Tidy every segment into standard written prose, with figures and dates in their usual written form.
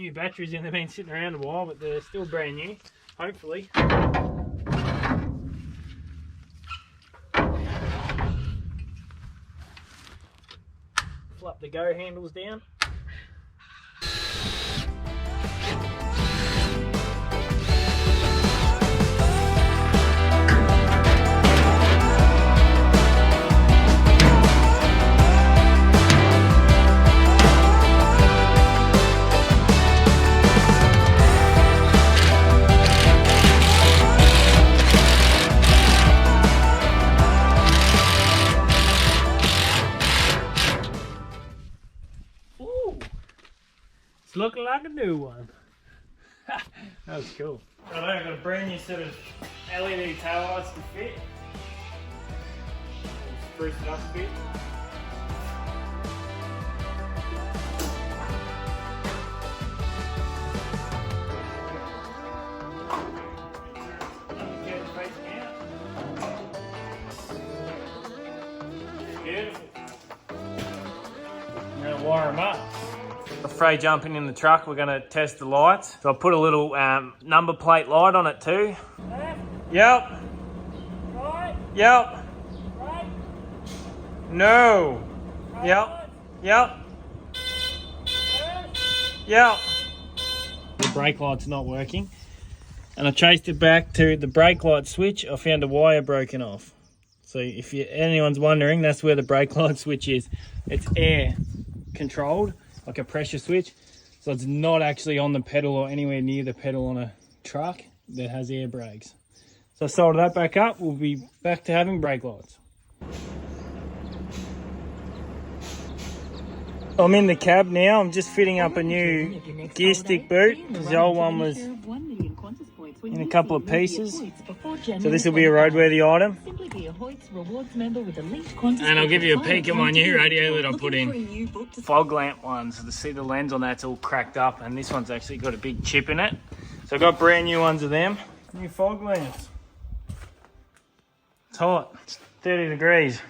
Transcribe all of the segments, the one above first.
new batteries in. They've been sitting around a while, but they're still brand new, hopefully. Flap the go handles down. It's looking like a new one. That was cool. Right, I've got a brand new set of LED tail lights to fit. Spruce it up a bit. Get it facing out. Beautiful. I'm going to wire them up. Afraid jumping in the truck, we're going to test the lights. So I put a little number plate light on it too. Left. Yep. Right. Yep. Right. No. Right. Yep. Yep. Left. Yep. The brake light's not working. And I traced it back to the brake light switch. I found a wire broken off. So if anyone's wondering, that's where the brake light switch is. It's air controlled, like a pressure switch, so it's not actually on the pedal or anywhere near the pedal on a truck that has air brakes. So I soldered that back up. We'll be back to having brake lights. I'm in the cab now. I'm just fitting up a new gear stick boot because the old one was in a couple of pieces. So this will be a roadworthy item. And I'll give you a peek at my new radio that I put in. Fog lamp ones. To see the lens on that's all cracked up, and this one's actually got a big chip in it. So I've got brand new ones of them. New fog lamps. It's hot. It's 30 degrees.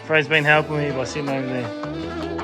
Freya's been helping me by sitting over there.